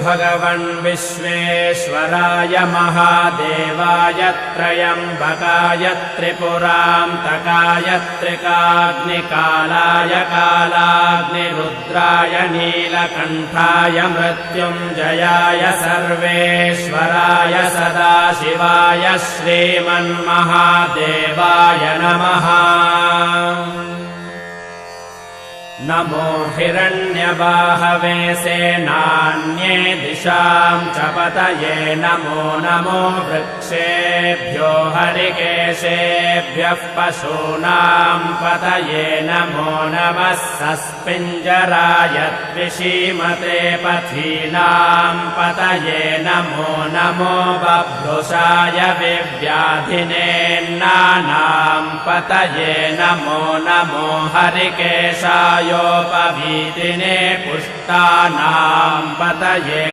भगवन् विश्वेश्वराय महादेवाय त्र्यम्बकाय त्रिपुरान्तकाय त्रिकाग्निकालाय कालाग्निरुद्राय नीलकण्ठाय मृत्युञ्जयाय सर्वेश्वराय सदाशिवाय श्रीमन्महादेवाय नमः। नमो हिरण्यबाहवे सेनान्ये दिशां च पतये नमो नमो वृक्षेभ्यो हरिकेशेभ्यः पशूनां पतये नमो नमः सस्पिञ्जराय द्विषीमते पथीनां पतये नमो नमो बभ्रुषाय विव्याधिनेन्नानां पतये नमो नमो हरिकेशाय योपवीतिने पुष्टानां पतये